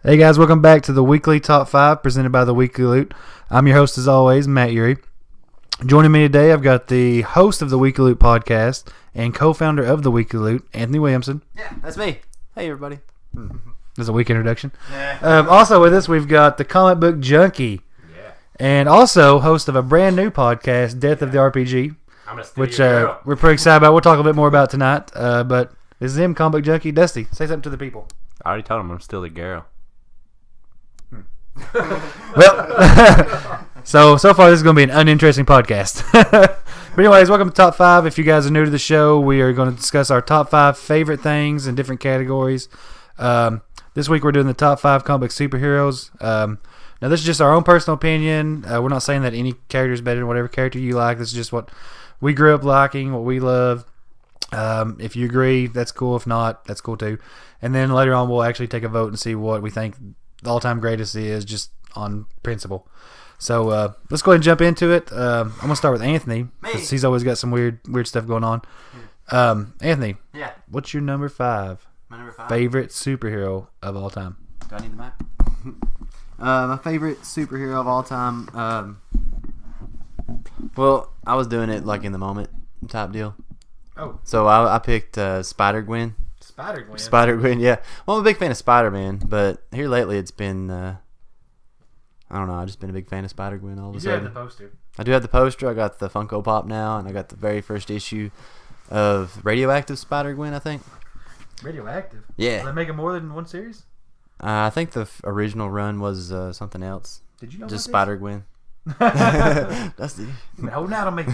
Hey guys, welcome back to the weekly top 5 presented by the Weekly Loot. I'm your host as always, Matt Urey. Joining me today, I've got the host of the Weekly Loot podcast and co-founder of the Weekly Loot, Anthony Williamson. Yeah, that's me. Hey everybody. That's a weak introduction. Also with us, we've got the comic book junkie and also host of a brand new podcast, Death of the RPG, which we're pretty excited about. We'll talk a bit more about tonight. But this is him, comic book junkie. Dusty, say something to the people. I already told him I'm still the girl. Well, so far this is going to be an uninteresting podcast. But anyways, welcome to Top 5. If you guys are new to the show, we are going to discuss our top 5 favorite things in different categories. This week we're doing the top 5 comic book superheroes. Now this is just our own personal opinion. We're not saying that any character is better than whatever character you like. This is just what we grew up liking, what we love. If you agree, that's cool. If not, that's cool too. And then later on we'll actually take a vote and see what we think the all-time greatest is, just on principle. So let's go ahead and jump into it. I'm gonna start with Anthony because he's always got some weird stuff going on. Anthony, Yeah. what's your number 5 My number 5. favorite superhero of all time? Do I need the mic? My favorite superhero of all time. Well, I was doing it like in the moment type deal. Oh, So I picked Spider-Gwen. Spider-Gwen. Spider-Gwen, yeah. Well, I'm a big fan of Spider-Man, but here lately it's been, I don't know, I've just been a big fan of Spider-Gwen all of a sudden. poster. I do have the poster. I got the Funko Pop now, and I got the very first issue of Radioactive Spider-Gwen, I think. Radioactive. Yeah. Are they making more than one series? I think the original run was something else. Did you know Just about Spider-Gwen. this? That's Holding out on me.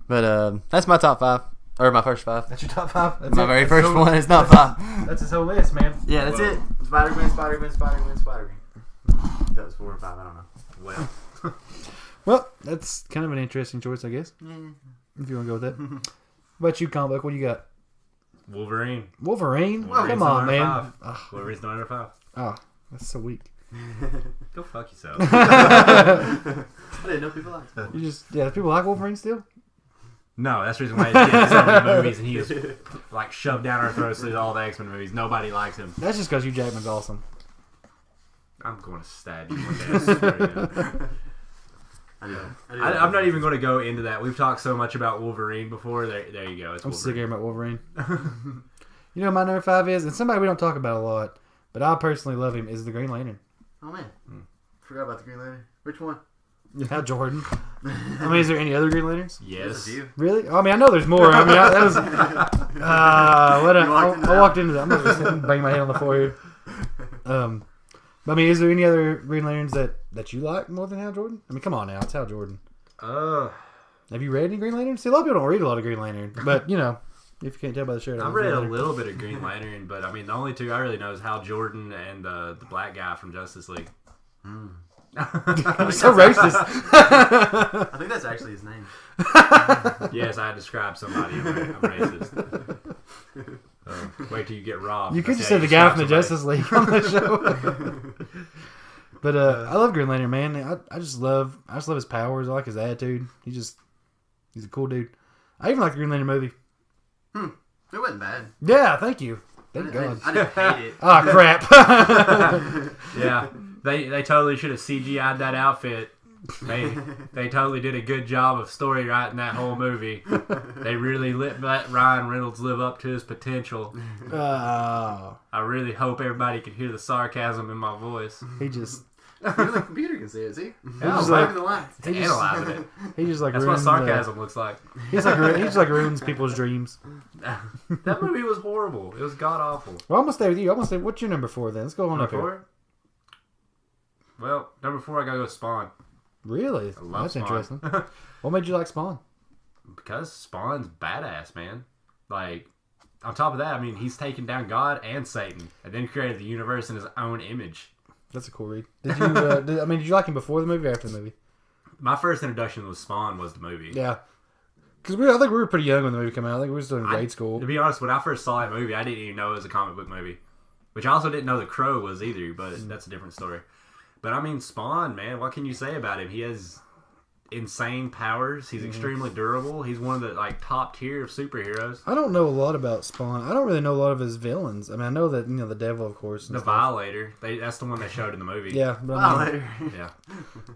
But that's my top 5. Or my first 5. That's your top 5. That's My it? very That's first his one is not 5. That's his whole list, man. Yeah, that's it. Spider-Gwen, Spider-Gwen, Spider-Gwen, Spider-Gwen. That was 4 or 5, I don't know. Well, that's kind of an interesting choice, I guess. If you want to go with that. What about you, comic book? What do you got? Wolverine. Wolverine? Wolverine's Come on, number man. 5. Wolverine's number 5. Oh, that's so weak. Go fuck yourself. I didn't know people liked it. You just people like Wolverine still? No, that's the reason why he's getting so many movies and he was like shoved down our throats through all the X-Men movies. Nobody likes him. That's just because Hugh Jackman's awesome. I'm going to stab you one day. I swear to God. I'm not even going to go into that. We've talked so much about Wolverine before. There you go. It's I'm sick of Wolverine. hearing about Wolverine. You know what my number 5 is? And somebody we don't talk about a lot, but I personally love him, is the Green Lantern. Oh, man. Forgot about the Green Lantern. Which one? Hal Jordan. I mean, is there any other Green Lanterns? Yes. Really? I mean, I know there's more. I mean, that was... I walked into that. I'm not going to bang my head on the floor here. But I mean, is there any other Green Lanterns that you like more than Hal Jordan? I mean, come on now. It's Hal Jordan. Have you read any Green Lanterns? See, a lot of people don't read a lot of Green Lantern. But, you know, if you can't tell by the shirt. I read a little bit of Green Lantern, but I mean, the only two I really know is Hal Jordan and the black guy from Justice League. You're so racist. I think that's actually his name. Yes, I described somebody. I'm racist. Wait till you get robbed. You could That's just how say the guy from the describe Justice League on the show. But I love Green Lantern, man. I just love his powers. I like his attitude. He's a cool dude. I even like the Green Lantern movie. It wasn't bad. Yeah, thank you. Thank God. I didn't hate it. Ah, crap. somebody. Yeah, they totally should have CGI'd that outfit. They totally did a good job of story writing that whole movie. They really let Ryan Reynolds live up to his potential. Oh, I really hope everybody could hear the sarcasm in my voice. he just Even the computer can see it, see? Yeah, just Like like the lights. It's analyzing it. he just like That's what ruins sarcasm looks like. he just like ruins people's dreams. That movie was horrible. It was god awful. Well, I'm gonna stay with you. I'm gonna say, what's your number 4 then? Let's go on up here. Number 4? Well, number 4, I gotta go Spawn. Really? I love That's Spawn. interesting. What made you like Spawn? Because Spawn's badass, man. Like, on top of that, I mean, he's taken down God and Satan, and then created the universe in his own image. That's a cool read. Did you? Did you like him before the movie or after the movie? My first introduction with Spawn was the movie. Yeah. Because I think we were pretty young when the movie came out. I think we were still in grade school. To be honest, when I first saw that movie, I didn't even know it was a comic book movie. Which I also didn't know The Crow was either, but that's a different story. But I mean, Spawn, man, what can you say about him? insane powers. He's extremely durable. He's one of the like top tier of superheroes. I don't know a lot about Spawn. I don't really know a lot of his villains. I mean, I know that the devil, of course. and The stuff. Violator. That's the one they showed in the movie. Yeah, but Yeah.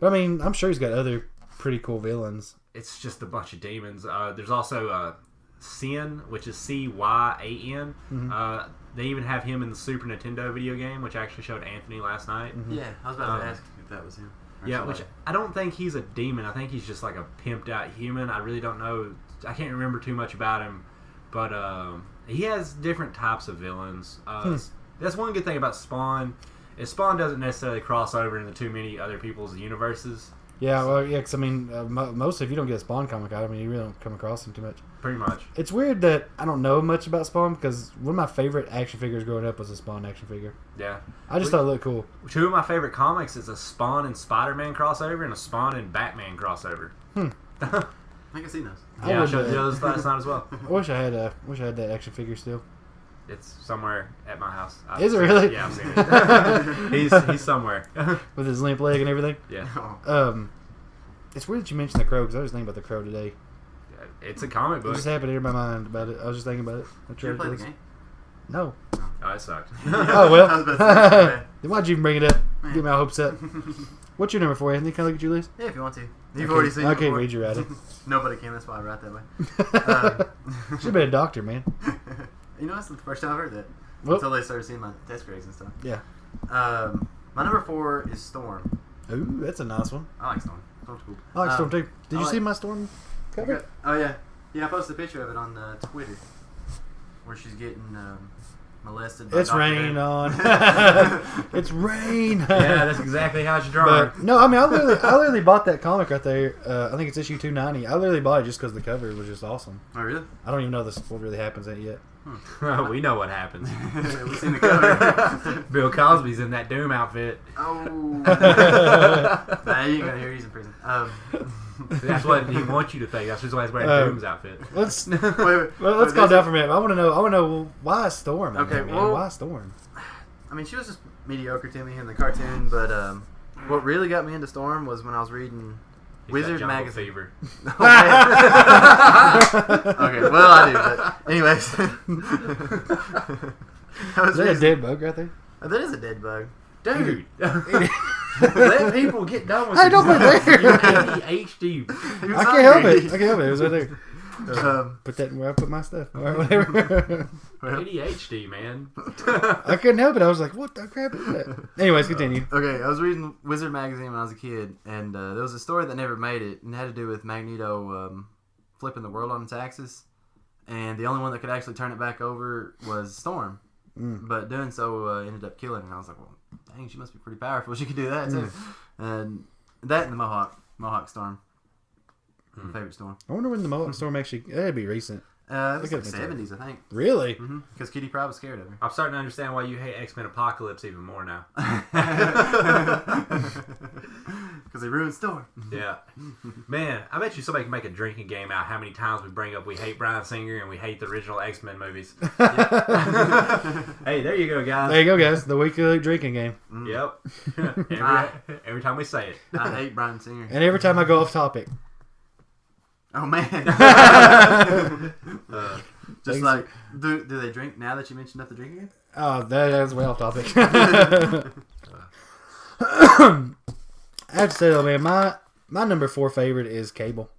I mean, I'm sure he's got other pretty cool villains. It's just a bunch of demons. There's also Sin, which is Cyan. They even have him in the Super Nintendo video game, which I actually showed Anthony last night. Yeah, I was about to ask if that was him. Or Yeah, somebody. which I don't think he's a demon. I think he's just like a pimped out human. I really don't know. I can't remember too much about him, but he has different types of villains. That's one good thing about Spawn. Is Spawn doesn't necessarily cross over into too many other people's universes. Yeah, well, yeah, because I mean, mostly if you don't get a Spawn comic out, I mean, you really don't come across him too much. Pretty much. It's weird that I don't know much about Spawn because one of my favorite action figures growing up was a Spawn action figure. Yeah. I just thought it looked cool. Two of my favorite comics is a Spawn and Spider-Man crossover and a Spawn and Batman crossover. I think I've seen those. Yeah, I would, showed you those last night as well. I wish I had that action figure still. It's somewhere at my house. Is it really? Yeah, I've seen it. he's somewhere. With his limp leg and everything. Yeah. It's weird that you mentioned the Crow because I was thinking about the Crow today. It's a comic It book. just happened in my mind about it. I was just thinking about it. Did you ever play the game? No. Oh, it sucked. Oh I was well. about to say, Then why'd you even bring it up? Get my hopes up. What's your number 4, Anthony? Can I look at your list? yeah, if you want to. You've already seen I it can't before. read your writing. Nobody can, that's why I write that way. Should have been a doctor, man. You know, that's the first time I've heard that. Well, Until they started seeing my test grades and stuff. yeah. My number 4 is Storm. Ooh, that's a nice one. I like Storm. Storm's cool. I like Storm too. Did I you like- see my Storm cover? Oh, yeah. Yeah, I posted a picture of it on Twitter where she's getting molested by It's Dr. rain Doom. on. It's rain. Yeah, that's exactly how she drawn. But no, I mean, I literally bought that comic right there. I think it's issue 290. I literally bought it just because the cover was just awesome. Oh, really? I don't even know what really happens in it yet. We know what happens. We've seen the cover. Bill Cosby's in that Doom outfit. Oh. Nah, you ain't gonna hear he's in prison. That's what he wants you to think. That's just why he's wearing Doom's outfit. Let's wait, let's calm down for a minute. I want to know why Storm. in Okay, there, man? well- Why Storm? I mean, she was just mediocre to me in the cartoon, but what really got me into Storm was when I was reading He's Wizard got jungle magazine. fever. Oh, man. Okay, well I do, but anyways. I was Is that a reading- dead bug right there? that is a dead bug. Dude, let people get done with Hey, it. don't put it there. You're ADHD. He was I can't help hungry. it. I can't help it. It was right there. Put that where I put my stuff. All right, whatever. ADHD, man. I couldn't help it. I was like, what the crap is that? Anyways, continue. Okay, I was reading Wizard magazine when I was a kid, and there was a story that never made it, and it had to do with Magneto flipping the world on its axis, and the only one that could actually turn it back over was Storm. But doing so ended up killing her, and I was like, well, dang, she must be pretty powerful. She could do that, too. And that and the Mohawk Storm. My favorite Storm. I wonder when the Mohawk Storm actually. That'd be recent. It was Look like at it. 70s, I think. Really? Because Kitty Pryde was scared of her. I'm starting to understand why you hate X-Men Apocalypse even more now. Because they ruined Storm. Yeah. Man, I bet you somebody can make a drinking game out how many times we bring up we hate Bryan Singer and we hate the original X-Men movies. Hey, there you go, guys. There you go, guys. The weekly drinking game. Yep. every time we say it. I hate Bryan Singer. And every time I go off topic. Oh, man. Just Thanks. like, do they drink now that you mentioned up the drinking game? Oh, that's way off topic. I have to say though, man, my number 4 favorite is Cable.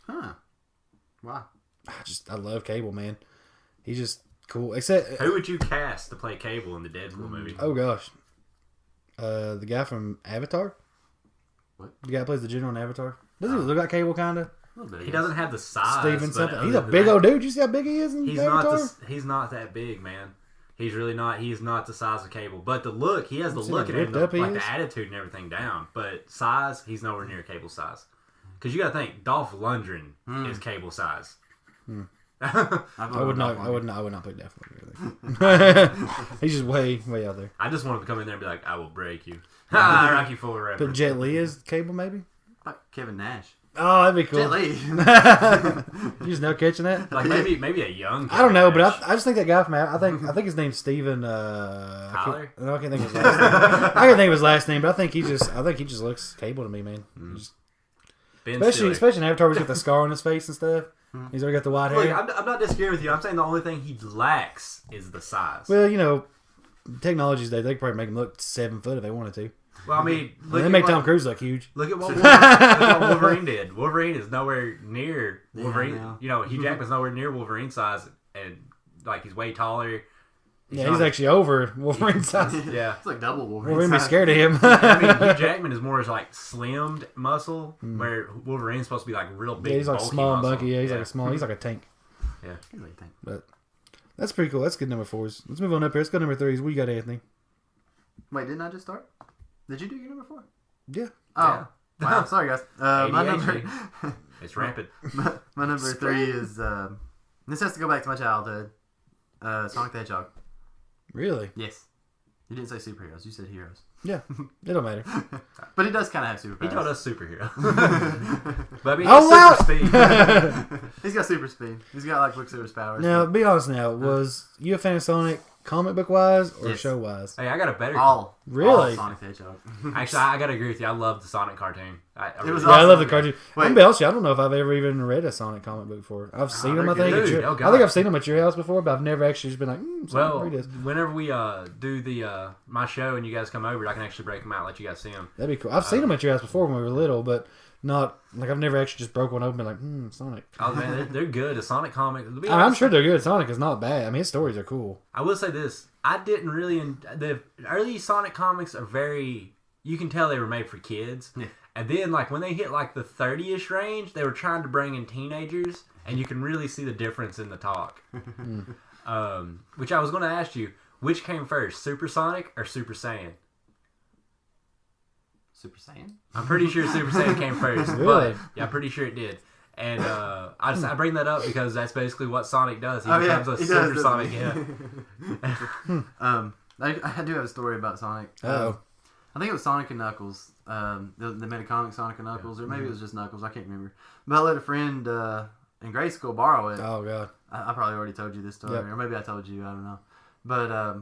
Huh. Why? I love Cable, man. He's just cool. Except Who would you cast to play Cable in the Deadpool movie? oh gosh, the guy from Avatar. What? The guy who plays the general in Avatar. Doesn't he look like Cable kinda? A little bit. He doesn't have the size. Steven but something. other He's a than big that, old dude. You see how big he is in He's Avatar? he's not that big, man. He's really not. He's not the size of Cable. But the look, he has the See look how and ripped up he like is? the attitude and everything down. But size, he's nowhere near Cable size. Because you got to think, Dolph Lundgren is Cable size. I would not put that. He's just way out there. I just want him to come in there and be like, "I will break you." Ha! Rocky Fuller But reference. Jet Li is Cable, maybe. Like Kevin Nash. Oh, that'd be cool. Jet Li. You just now catching that? Like maybe a young. I don't know, Kevin but Nash. I just think that guy from I think his name's Steven. Tyler? I can't think of his last name. I can't think of his last name, but I think he just looks Cable to me, man. Especially in Avatar, he's got the scar on his face and stuff. He's already got the white Look, hair. I'm not disagreeing with you. I'm saying the only thing he lacks is the size. Well, you know, technology's day, they could probably make him look 7 foot if they wanted to. Well, I mean, They make Tom Cruise look huge. Look at what Wolverine did. Wolverine is nowhere near Wolverine. Yeah, I know. You know, Hugh Jackman's nowhere near Wolverine size, and like he's way taller. He's actually over Wolverine's size. Yeah. It's like double Wolverine. Wolverine be size. scared of him. I mean, Hugh Jackman is more as like slimmed muscle, where Wolverine's supposed to be like real big. Yeah, he's like bulky small and muscle. bunky. Yeah, he's like a tank. Yeah. He's like a tank. But that's pretty cool. That's good number 4s. Let's move on up here. Let's go number 3s. What you got, Anthony? Wait, didn't I just start? Did you do your number 4? Yeah. Oh. Wow, sorry guys. My number It's rampant. my number 3 is this has to go back to my childhood. Sonic the Hedgehog. Really? Yes. You didn't say superheroes, you said heroes. Yeah. It don't matter. But he does kind of have superpowers. He told us superhero. But I mean, Oh, super speed. He's got super speed. He's got like Quicksilver's powers. Now, be honest now. Was you a fan of Sonic comic book wise or Yes. show wise? Hey, I got a better. All. Really? All Sonic the Hedgehog. Actually, I gotta agree with you. I love the Sonic cartoon. It was Yeah, I love the awesome. cartoon. Wait. I'm gonna be honest with you, I don't know if I've ever even read a Sonic comic book before. I've seen them, I they're think. good. At your, Dude, oh, I God. think I've seen them at your house before, but I've never actually just been like, Sonic, Well, read this. whenever we do the my show and you guys come over, I can actually break them out and let you guys see them. That'd be cool. I've seen them at your house before when we were little, but not like I've never actually just broke one open and like, Sonic. Oh man, they're good. The Sonic comic. To be I'm honest, sure they're good. Sonic is not bad. I mean, his stories are cool. I will say this: I didn't really. The early Sonic comics are very. You can tell they were made for kids. Yeah. And then, like when they hit like the 30ish range, they were trying to bring in teenagers, and you can really see the difference in the talk. Which I was going to ask you, which came first, Super Sonic or Super Saiyan? Super Saiyan? I'm pretty sure Super Saiyan came first, Really? but yeah, I'm pretty sure it did. And I bring that up because that's basically what Sonic does. He Oh, becomes yeah, a he Super does, Sonic. doesn't Yeah. I do have a story about Sonic. Oh, I think it was Sonic and Knuckles. They made a comic Sonic and Knuckles, or maybe it was just Knuckles. I can't remember. But I let a friend in grade school borrow it. oh god. I probably already told you this story, Yep. or maybe I told you. I don't know. But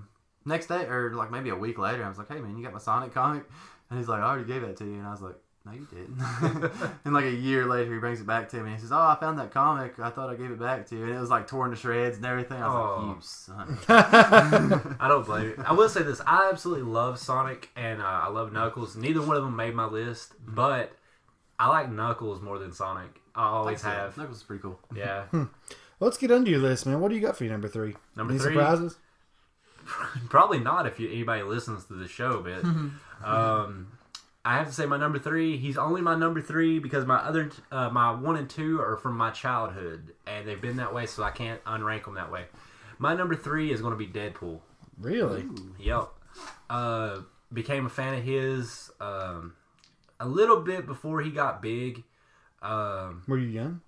next day, or like maybe a week later, I was like, "Hey man, you got my Sonic comic?" And he's like, "I already gave that to you." And I was like, "No, you didn't." And like a year later, he brings it back to me. And he says, "Oh, I found that comic. I thought I gave it back to you." And it was like torn to shreds and everything. I was like, "You son." I don't blame you. I will say this: I absolutely love Sonic and I love Knuckles. Neither one of them made my list, but I like Knuckles more than Sonic. I always Like I said, have. Knuckles is pretty cool. Yeah. Let's get under your list, man. What do you got for your number 3? Number Any 3? surprises? Probably not if anybody listens to the show, but I have to say my number 3. He's only my number 3 because my other my 1 and 2 are from my childhood, and they've been that way, so I can't unrank them that way. My number 3 is going to be Deadpool. Really? Yep. Became a fan of his a little bit before he got big. Were you young?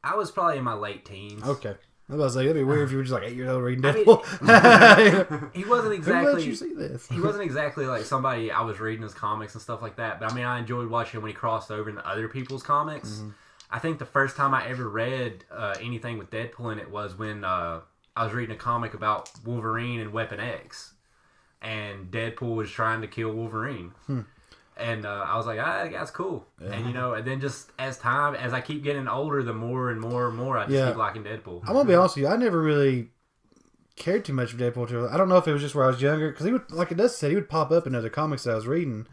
I was probably in my late teens. Okay. I was about to say, that'd be weird if you were just like 8 years old reading I mean, Deadpool. He wasn't Who let exactly. you see this? He wasn't exactly like somebody I was reading his comics and stuff like that. But I mean, I enjoyed watching him when he crossed over into other people's comics. Mm-hmm. I think the first time I ever read anything with Deadpool in it was when I was reading a comic about Wolverine and Weapon X, and Deadpool was trying to kill Wolverine. And I was like, that guy's cool. Yeah. And, and then just as I keep getting older, the more and more and more I just keep liking Deadpool. I'm gonna be honest with you. I never really cared too much for Deadpool. I don't know if it was just where I was younger, because he would, like it does say, he would pop up in other comics that I was reading,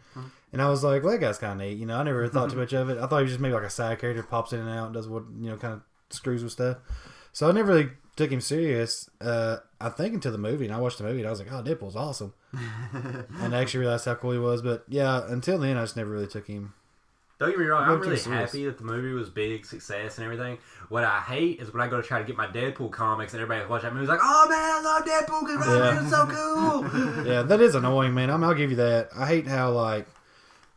and I was like, well, that guy's kind of neat. I never thought too much of it. I thought he was just maybe like a side character, pops in and out, and does what kind of screws with stuff. So I never really took him serious. I think until the movie, and I watched the movie, and I was like, oh, Deadpool's awesome, and I actually realized how cool he was. But yeah, until then, I just never really took him. Don't get me wrong, I'm I'm really too serious. happy that the movie was big success and everything. What I hate is when I go to try to get my Deadpool comics and everybody watch that movie is like, oh man, I love Deadpool because Ryan Reynolds is so cool. Yeah, that is annoying, man. I'll give you that. I hate how, like,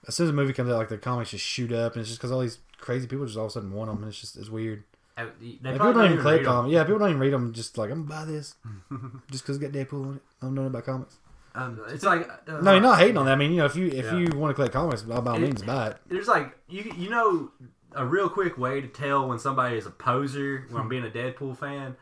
as soon as a movie comes out, like, the comics just shoot up, and it's just because all these crazy people just all of a sudden want them, and it's weird. They Like, probably people don't even read collect 'em. comics. Yeah, people don't even read them. Just like, I'm gonna buy this just because it's got Deadpool on it. I don't know about comics. It's like No, you're not hating on that. I mean, if you Yeah. want to collect comics, by all means, buy it. There's like a real quick way to tell when somebody is a poser when I'm being a Deadpool fan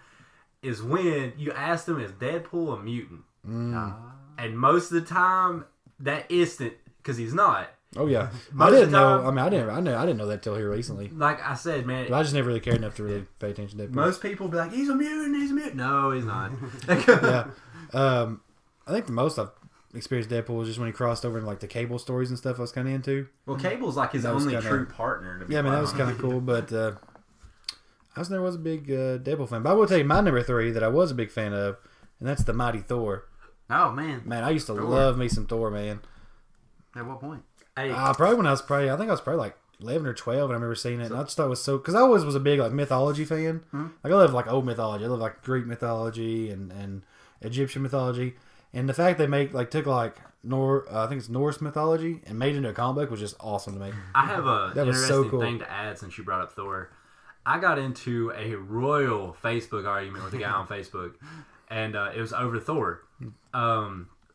is when you ask them, is Deadpool a mutant? And most of the time, that instant, because he's not, Oh yeah, Most I of didn't the know. time- I mean, I didn't know that till here recently. Like I said, man, But I just never really cared enough to really pay attention to Deadpool. most people be like, he's a mutant, he's a mutant. No, he's not. Yeah, I think the most I've experienced Deadpool was just when he crossed over into like the Cable stories and stuff. I was kind of into. Well, Cable's like his That was only kinda- true partner. To be Yeah, I mean that was kind of cool, but I was never was a big Deadpool fan. But I will tell you my number 3 that I was a big fan of, and that's the Mighty Thor. Oh man, Man, I used to Thor. love me some Thor, man. at what point? Hey, Probably when I think I was probably like 11 or 12 and I remember seeing it, and I just thought it was so, because I always was a big like mythology fan. Like I love like old mythology. I love like Greek mythology and Egyptian mythology, and the fact they took like I think it's Norse mythology and made it into a comic book was just awesome to me. I have a That was so interesting cool. thing to add since you brought up Thor. I got into a royal Facebook argument with a guy on Facebook, and it was over Thor.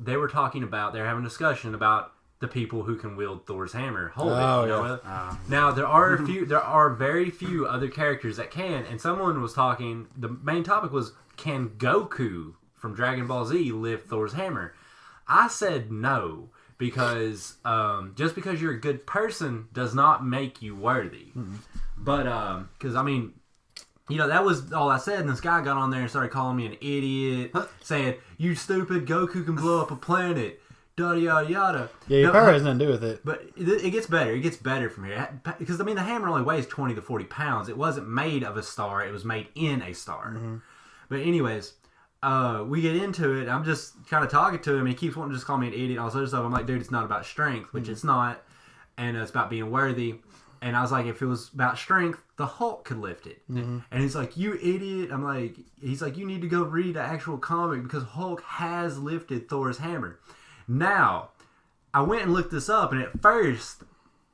They were talking about, they were having a discussion about the people who can wield Thor's hammer, hold Oh, it. You know yeah. what? Now there are very few other characters that can, and someone was talking. The main topic was, can Goku from Dragon Ball Z lift Thor's hammer? I said no, because just because you're a good person does not make you worthy. But because I mean, you know, that was all I said, and this guy got on there and started calling me an idiot, saying, "You stupid, Goku can blow up a planet." Yada yada yada. Yeah, your No, power has nothing to do with it. but it gets better. It gets better from here. Because, I mean, the hammer only weighs 20 to 40 pounds. It wasn't made of a star. It was made in a star. But anyways, we get into it. I'm just kind of talking to him. And he keeps wanting to just call me an idiot and all this other stuff. I'm like, dude, it's not about strength, which it's not. And it's about being worthy. And I was like, if it was about strength, the Hulk could lift it. And he's like, you idiot. I'm like, he's like, you need to go read the actual comic because Hulk has lifted Thor's hammer. Now, I went and looked this up, and at first,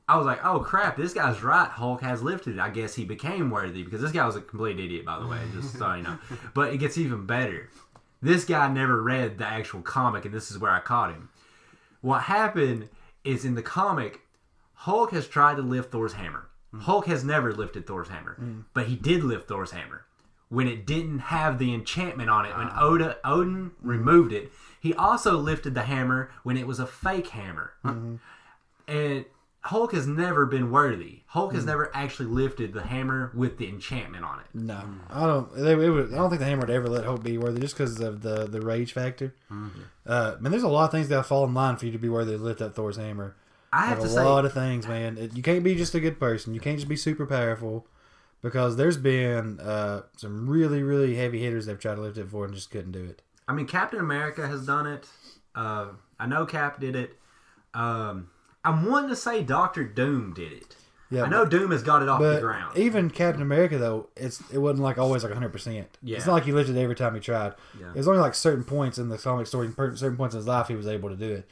I was like, oh crap, this guy's right. Hulk has lifted it. I guess he became worthy, because this guy was a complete idiot, by the way, just so you know. But it gets even better. This guy never read the actual comic, and this is where I caught him. What happened is, in the comic, Hulk has tried to lift Thor's hammer. Hulk has never lifted Thor's hammer, but he did lift Thor's hammer when it didn't have the enchantment on it. When Odin removed it, he also lifted the hammer when it was a fake hammer. And Hulk has never been worthy. Hulk has never actually lifted the hammer with the enchantment on it. No, I don't. I don't think the hammer would ever let Hulk be worthy just because of the rage factor. Man, there's a lot of things that fall in line for you to be worthy to lift up Thor's hammer. I have Like to a say, lot of things, man. You can't be just a good person. You can't just be super powerful, because there's been some really, really heavy hitters they've tried to lift it for and just couldn't do it. I mean, Captain America has done it. I know Cap did it. I'm wanting to say Doctor Doom did it. Yeah, I know Doom has got it off the ground. even Captain America though, it wasn't like always like 100%. Yeah. It's not like he lifted it every time he tried. Yeah. It was only like certain points in the comic story, certain points in his life he was able to do it.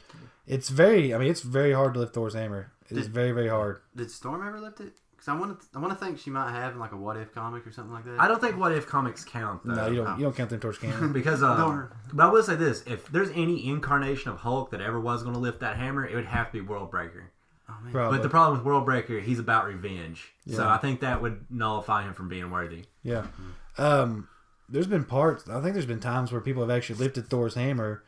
It's very hard to lift Thor's hammer. It is very, very hard. Did Storm ever lift it? Because I want to think she might have in like a What If comic or something like that. I don't think What If comics count, though. No, you don't count them towards canon. Because, Darn. but I will say this: if there's any incarnation of Hulk that ever was going to lift that hammer, it would have to be World Breaker. Oh, man. Probably. But the problem with World Breaker, he's about revenge. So Yeah. I think that would nullify him from being worthy. Yeah. There's been times where people have actually lifted Thor's hammer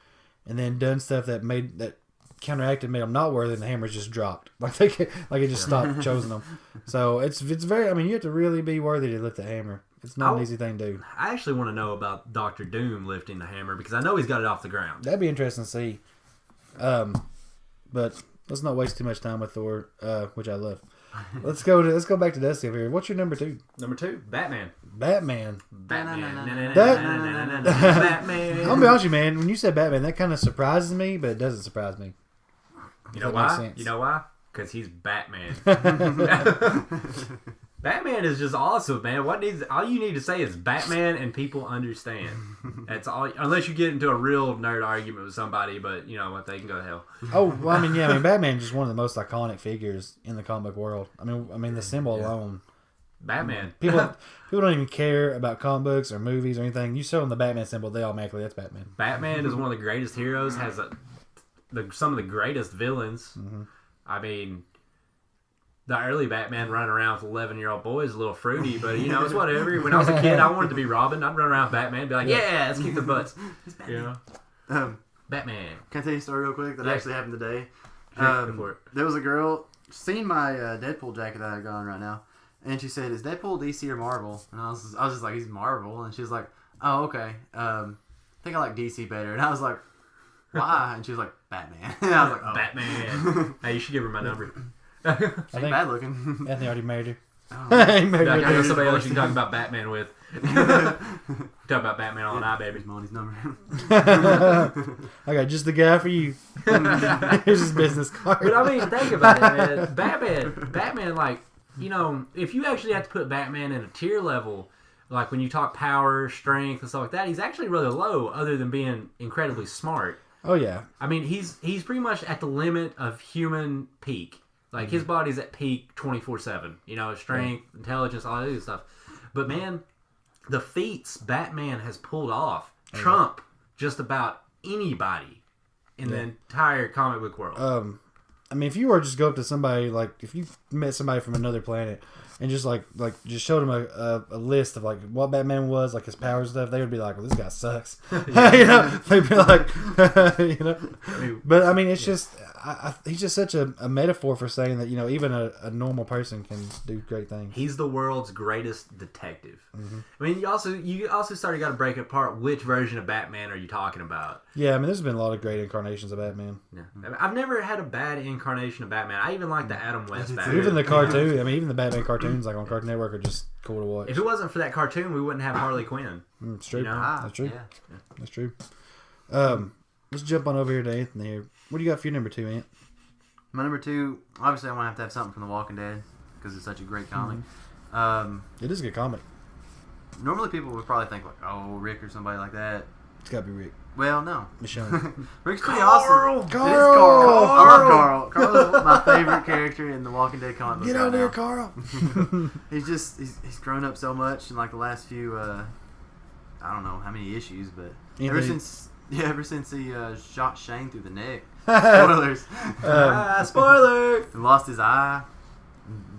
and then done stuff that counteracted, made them not worthy, and the hammer's just dropped. Like it just stopped chosen them. So it's very. I mean, you have to really be worthy to lift the hammer. It's not an easy thing to do. I actually want to know about Doctor Doom lifting the hammer because I know he's got it off the ground. That'd be interesting to see. But let's not waste too much time with Thor, which I love. Let's go back to Dusty over here. What's your number 2? Number 2, Batman. Batman. Batman. That- Batman. I'm gonna be honest with you, man. When you said Batman, that kind of surprises me, but it doesn't surprise me. You know That makes why? sense. You know why? Because he's Batman. Batman is just awesome, man. All you need to say is Batman, and people understand. That's all. Unless you get into a real nerd argument with somebody, but you know what? They can go to hell. Oh, well, I mean, Batman's just one of the most iconic figures in the comic world. I mean, the symbol alone. Batman. People don't even care about comic books or movies or anything. You show them the Batman symbol, they automatically, that's Batman. Batman is one of the greatest heroes. Has some of the greatest villains. Mm-hmm. I mean, the early Batman running around with 11-year-old boys is a little fruity, but you know, it's whatever. When I was a kid, I wanted to be Robin. I'd run around with Batman and be like, yeah, let's kick the butts. You know? Batman. Can I tell you a story real quick that Yeah. actually happened today? Go for it. There was a girl seen my Deadpool jacket that I got on right now, and she said, "Is Deadpool DC or Marvel?" And I was just like, "He's Marvel," and she was like, "Oh, okay. I think I like DC better." And I was like, "Why?" And she was like, "Batman." And I was like, "Oh, Batman." Hey, you should give her my number. I Ain't think bad looking." Anthony already married her. Oh. He married I her. got somebody else you can talk about Batman with. Talk about Batman all night, baby. Here's Monty's number. I got just the guy for you. Here's his business card. But I mean, think about it, man. Batman, like, you know, if you actually have to put Batman in a tier level, like when you talk power, strength, and stuff like that, he's actually really low, other than being incredibly smart. Oh yeah. I mean, he's pretty much at the limit of human peak. Like, his body's at peak 24/7. You know, strength, intelligence, all that other stuff. But man, the feats Batman has pulled off trump just about anybody in the entire comic book world. I mean, if you were to just go up to somebody, like, if you met somebody from another planet and just just showed them a list of like what Batman was, like his powers and stuff, they would be like, "Well, this guy sucks." You know, they'd be like, you know. But I mean, it's just he's just such a metaphor for saying that, you know, even a normal person can do great things. He's the world's greatest detective. I mean, you also started got to break apart which version of Batman are you talking about. Yeah, I mean, there's been a lot of great incarnations of Batman. Yeah. I mean, I've never had a bad incarnation of Batman. I even like the Adam West Batman. Even the cartoon, I mean, even the Batman cartoons, like on Cartoon Network, are just cool to watch. If it wasn't for that cartoon, we wouldn't have Harley Quinn. It's true. You know? That's true. Yeah. That's true. Let's jump on over here to Anthony here. What do you got for your number 2, Ant? My number 2, obviously, I'm gonna have something from The Walking Dead because it's such a great comic. It is a good comic. Normally, people would probably think like, "Oh, Rick" or somebody like that. It's got to be Rick. Well, no. Michonne. Rick's pretty awesome. Carl! It is Carl. I love Carl. Carl is my favorite character in the Walking Dead comic book. Get right over here, now. Carl. He's grown up so much in like the last few I don't know how many issues, but Anthony- ever since he shot Shane through the neck. Spoilers. Spoiler! And lost his eye.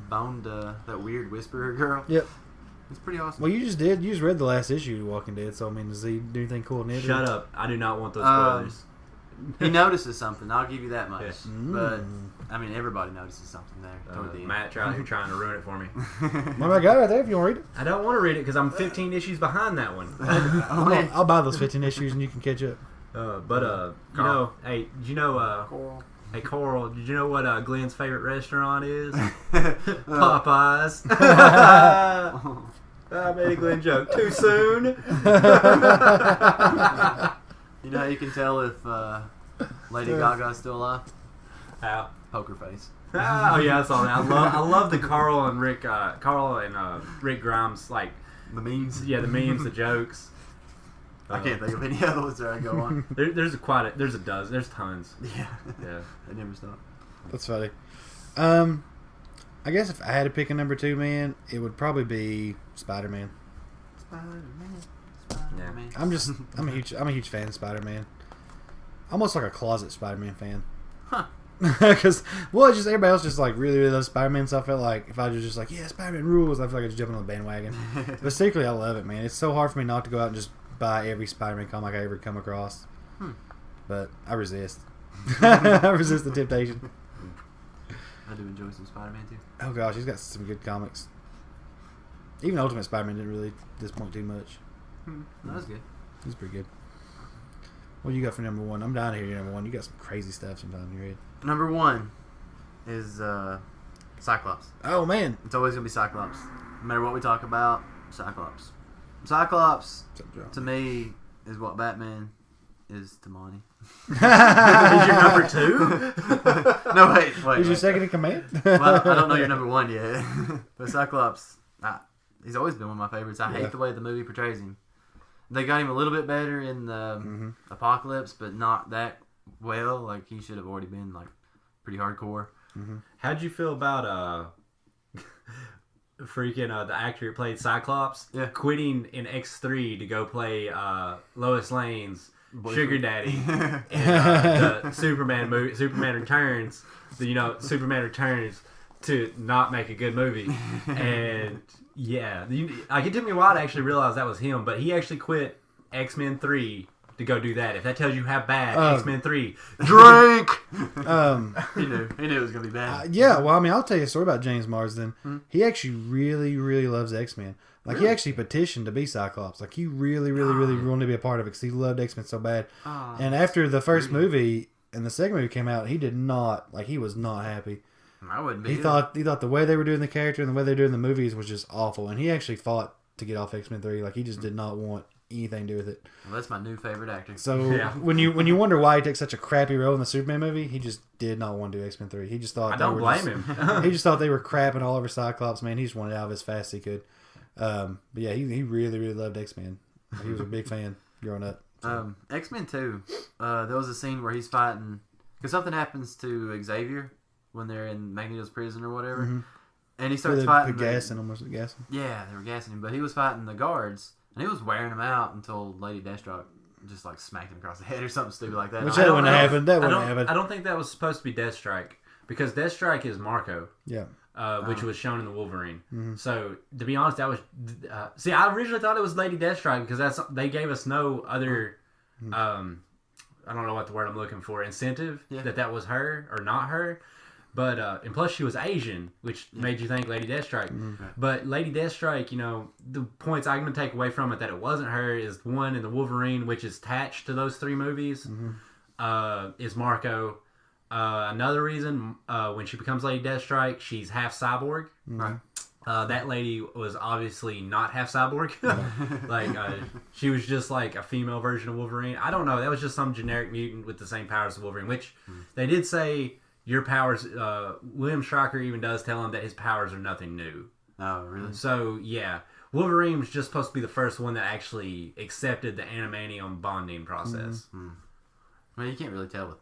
Boned that weird whisperer girl. Yep. It's pretty awesome. Well, you just did. You just read the last issue of Walking Dead, so I mean, does he do anything cool in it? Shut up. I do not want those spoilers. He notices something. I'll give you that much. Yes. But I mean, everybody notices something there toward the end. Matt, you're trying to ruin it for me. Well, I got it right there if you want to read it. I don't want to read it because I'm 15 issues behind that one. I'll buy those 15 issues and you can catch up. You know, hey, did you know, hey, Coral, did you know what Glenn's favorite restaurant is? Popeyes. I made a Glenn joke too soon. You know how you can tell if Lady Gaga's still alive? How? Poker face. Oh yeah, I saw that. I love the Carl and Rick Grimes, like The memes. the memes, the jokes. I can't think of any other ones that I go on. There's a dozen. There's tons. Yeah. Yeah. They never stop. That's funny. I guess if I had to pick a number 2, man, it would probably be Spider-Man. Spider-Man. Yeah. I'm a huge fan of Spider-Man. Almost like a closet Spider-Man fan. Huh. Because, well, it's just everybody else just like really loves Spider-Man, so I felt like if I was just like, yeah, Spider-Man rules, I feel like I just jump on the bandwagon. But secretly, I love it, man. It's so hard for me not to go out and just buy every Spider-Man comic I ever come across. But I resist. I resist the temptation. I do enjoy some Spider-Man too. Oh gosh, he's got some good comics. Even Ultimate Spider-Man didn't really disappoint too much. That was good. He's pretty good. What do you got for number 1? I'm down to hear your number 1. You got some crazy stuff sometimes in your head. Number 1 is Cyclops. Oh man, It's always gonna be Cyclops. No matter what we talk about, Cyclops. Cyclops, to me, is what Batman is to Monty. Is your number 2? No, wait. Who's your second in command? Well, I don't know your number 1 yet. But Cyclops, he's always been one of my favorites. I hate the way the movie portrays him. They got him a little bit better in the Apocalypse, but not that well. Like, he should have already been, like, pretty hardcore. How'd you feel about the actor who played Cyclops quitting in X3 to go play Lois Lane's sugar daddy in the Superman movie, Superman Returns? Superman Returns to not make a good movie, and it took me a while to actually realize that was him, but he actually quit X-Men 3 to go do that. If that tells you how bad X-Men 3 Drink! He knew it was gonna be bad. Yeah, well, I mean, I'll tell you a story about James Marsden. He actually really, really loves X-Men. Like, he actually petitioned to be Cyclops. Like, he really, really, really wanted to be a part of it because he loved X-Men so bad. And after the first movie and the second movie came out, he did not, like, he was not happy. I wouldn't be. He thought the way they were doing the character and the way they were doing the movies was just awful. And he actually fought to get off X-Men 3. Like, he just did not want anything to do with it. Well, that's my new favorite actor. So when you wonder why he took such a crappy role in the Superman movie, he just did not want to do X-Men 3. He just thought I don't blame him. He just thought they were crapping all over Cyclops. Man, he just wanted out of as fast as he could. But yeah, he really, really loved X-Men. He was a big fan growing up. So. X-Men 2, there was a scene where he's fighting because something happens to Xavier when they're in Magneto's prison or whatever, and he starts fighting. Gassing him, was it gassing? Yeah, they were gassing him, but he was fighting the guards, and he was wearing them out until Lady Deathstroke just like smacked him across the head or something stupid like that. Which that wouldn't happen. That wouldn't happen. I don't think that was supposed to be Deathstrike because Deathstrike is Marco. Yeah. Which was shown in the Wolverine. So to be honest, that was see. I originally thought it was Lady Deathstrike because they gave us no other. I don't know what the word I'm looking for. Incentive that was her or not her. But and plus she was Asian, which made you think Lady Deathstrike. But Lady Deathstrike, you know, the points I'm going to take away from it that it wasn't her is one in the Wolverine, which is attached to those 3 movies, is Marco. Another reason, when she becomes Lady Deathstrike, she's half cyborg. Right. That lady was obviously not half cyborg. She was just like a female version of Wolverine. I don't know. That was just some generic mutant with the same powers as Wolverine, which they did say your powers. William Stryker even does tell him that his powers are nothing new. Oh, really? So, yeah. Wolverine was just supposed to be the first one that actually accepted the adamantium bonding process. Well, you can't really tell with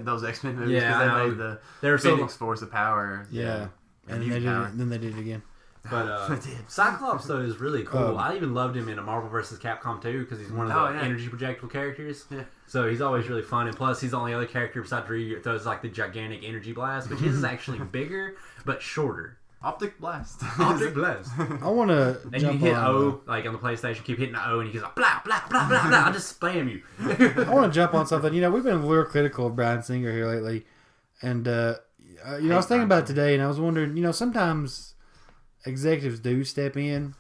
those X-Men movies because they made the Phoenix Force of Power. Yeah. And then they did it again. But Cyclops, though, is really cool. I even loved him in a Marvel vs. Capcom 2 because he's one of the energy projectile characters. Yeah. So he's always really fun. And plus, he's the only other character besides Ryu that throws like the gigantic energy blast, which is actually bigger but shorter. Optic Blast. Optic Blast. I want to and you hit O, like on the PlayStation, keep hitting the O, and he goes like, blah, blah, blah, blah, blah. I'll just spam you. I want to jump on something. You know, we've been a little critical of Bryan Singer here lately. And, I was thinking about it today, and I was wondering, you know, sometimes executives do step in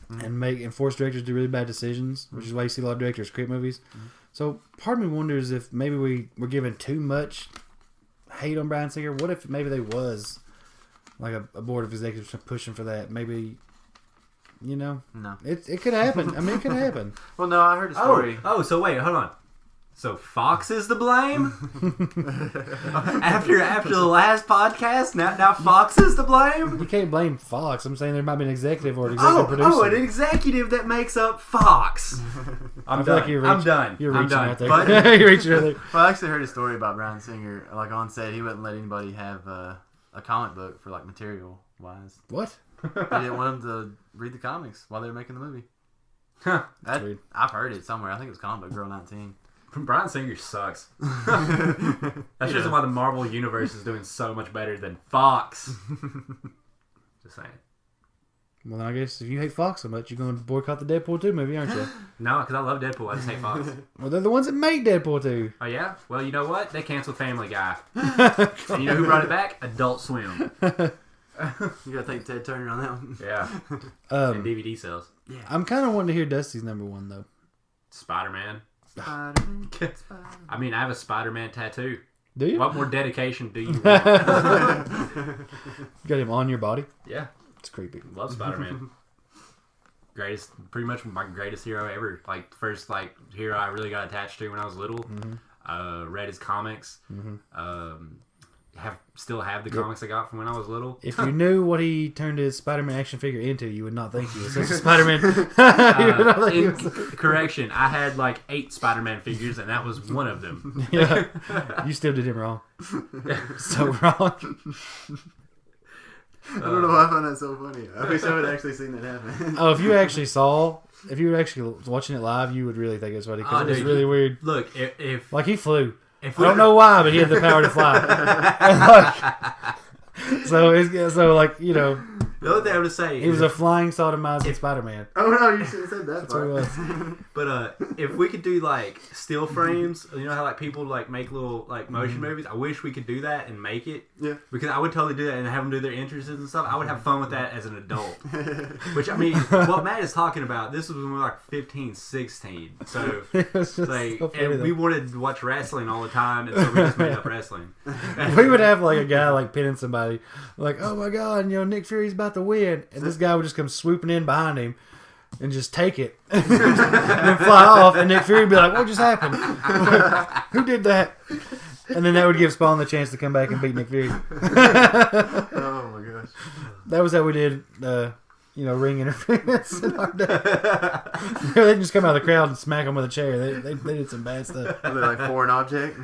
and force directors to do really bad decisions, which is why you see a lot of directors quit movies. So part of me wonders if maybe we're giving too much hate on Bryan Singer. What if maybe there was like a board of executives pushing for that? Maybe, you know, no, it could happen. I mean, it could happen. Well, no, I heard a story. Oh, so wait, hold on. So Fox is to blame? after the last podcast, now Fox is to blame? You can't blame Fox. I'm saying there might be an executive or an executive producer. Oh, an executive that makes up Fox. I'm done. Like I'm done. You're I'm reaching done. out there. You're reaching out there. Well, I actually heard a story about Bryan Singer. Like on set, he wouldn't let anybody have a comic book for like material wise. What? He didn't want them to read the comics while they were making the movie. Huh. I've heard it somewhere. I think it was Comic Book Girl 19. Bryan Singer sucks. That's just why the Marvel Universe is doing so much better than Fox. Just saying. Well, I guess if you hate Fox so much, you're going to boycott the Deadpool 2 movie, aren't you? No, because I love Deadpool. I just hate Fox. Well, they're the ones that make Deadpool 2. Oh, yeah? Well, you know what? They canceled Family Guy. And you know who brought it back? Adult Swim. You gotta thank Ted Turner on that one. Yeah. And DVD sales. Yeah. I'm kind of wanting to hear Dusty's number one, though. Spider-Man. Spider-Man. I mean, I have a Spider-Man tattoo. Do you? What more dedication do you want? You got him on your body? Yeah. It's creepy. Love Spider-Man. Pretty much my greatest hero ever. Like, first, hero I really got attached to when I was little. Read his comics. Still have the comics I got from when I was little. If you knew what he turned his Spider-Man action figure into, you would not think he was such a Spider-Man. Correction, I had 8 Spider-Man figures, and that was one of them. Yeah. You still did him wrong. So wrong. I don't know why I found that so funny. I wish I would actually seen that happen. Oh, if you were actually watching it live, you would really think it was funny because it was really weird. Look, if he flew. I don't know why, but he had the power to fly. The other thing I would say He was a flying sodomizing Spider-Man. Oh no, you should have said that. That's what it was. But if we could do like still frames, you know how like people like make little like motion movies. I wish we could do that and make it. Yeah. Because I would totally do that and have them do their entrances and stuff. I would have fun with that as an adult. Which I mean, what Matt is talking about, this was when we were like 15, 16. So It was just like, so funny, and we though. wanted to watch wrestling all the time, and so we just made up wrestling. We would have like a guy like pinning somebody, like, oh my god, Nick Fury's about to win, and this guy would just come swooping in behind him and just take it and then fly off, and Nick Fury would be like, what just happened? Who did that? And then that would give Spawn the chance to come back and beat Nick Fury. Oh my gosh. That was how we did, ring interference in our day. They just come out of the crowd and smack them with a chair. They did some bad stuff. Are they like foreign object?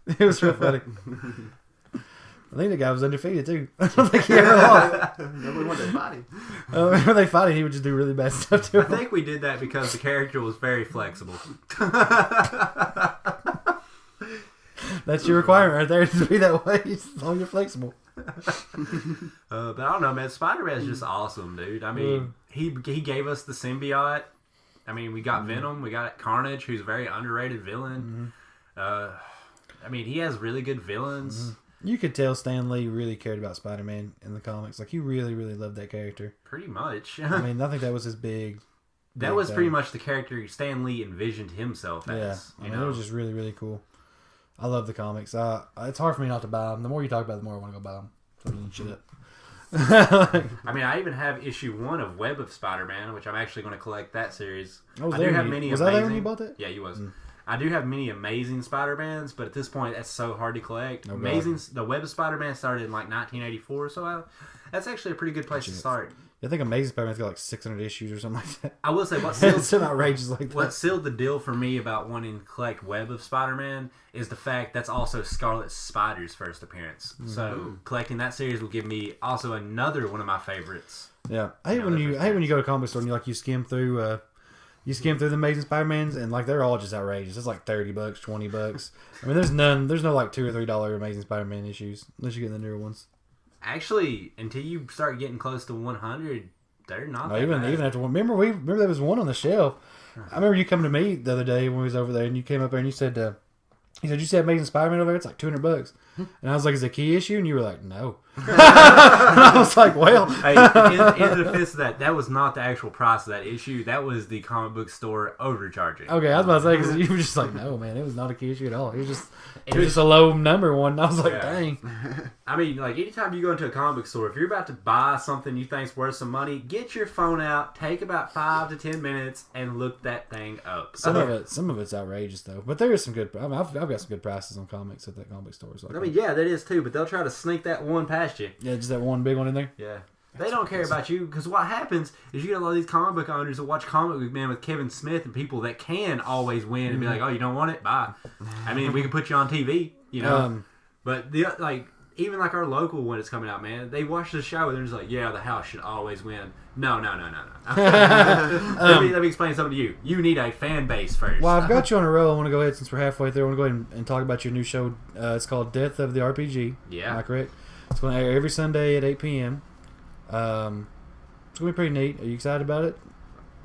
It was real funny. I think the guy was undefeated too. I don't think he ever lost. Nobody wanted to fight him. Whenever they fought him, he would just do really bad stuff to I him. think we did that because the character was very flexible. That's your requirement right there, to be that way, as long as you're flexible. But I don't know, man. Spider-Man's just awesome, dude. I mean, he gave us the symbiote. I mean, we got Venom. We got Carnage, who's a very underrated villain. I mean, he has really good villains. You could tell Stan Lee really cared about Spider-Man in the comics. Like, he really, really loved that character. Pretty much. I mean, I think that was his big... That was pretty much the character Stan Lee envisioned himself as. Yeah, it was just really, really cool. I love the comics. It's hard for me not to buy them. The more you talk about it, the more I want to go buy them. So I'm shit up. I mean, I even have issue 1 of Web of Spider-Man, which I'm actually going to collect that series. Was I do have many that amazing. there when you bought that? Yeah, you was. I do have many amazing Spider-Mans, but at this point, that's so hard to collect. The Web of Spider-Man started in like 1984, so that's actually a pretty good place to start. I think Amazing Spider-Man's got like 600 issues or something like that. I will say It's so outrageous like that. what sealed the deal for me about wanting to collect Web of Spider-Man is the fact that's also Scarlet Spider's first appearance. So collecting that series will give me also another one of my favorites. Yeah, I hate when you go to a comic store and you skim through the Amazing Spider-Mans and like they're all just outrageous. It's like $30, $20. I mean, there's no like $2 or $3 Amazing Spider-Man issues unless you get the newer ones. Actually, until you start getting close to 100, they're not. No, even after one. Remember there was one on the shelf. I remember you coming to me the other day when we was over there and you came up there and you said. You see Amazing Spider-Man over there? It's like $200. And I was like, is it a key issue? And you were like, no. And I was like, well. Hey, in the defense of that was not the actual price of that issue. That was the comic book store overcharging. Okay, I was about to say, because you were just like, no, man, it was not a key issue at all. It was just a low number one. And I was like, dang. I mean, like, anytime you go into a comic book store, if you're about to buy something you think's worth some money, get your phone out, take about 5 to 10 minutes, and look that thing up. Some of it's outrageous, though. But there is some good... I mean, I've got some good prices on comics at that comic store. So I mean, yeah, that is too, but they'll try to sneak that one past you. Yeah, just that one big one in there. Yeah. They don't care about you, because what happens is you get a lot of these comic book owners that watch Comic Book Man with Kevin Smith and people that can always win and be like, oh, you don't want it? Bye. I mean, we can put you on TV, you know. But even like our local one that's coming out, man, they watch the show and they're just like, yeah, the house should always win. No. Let me explain something to you. You need a fan base first. Well, I've got you on a roll. I want to go ahead, since we're halfway through, I want to go ahead and talk about your new show. It's called Death of the RPG. Yeah. Am I correct? It's going to air every Sunday at 8 p.m. It's going to be pretty neat. Are you excited about it?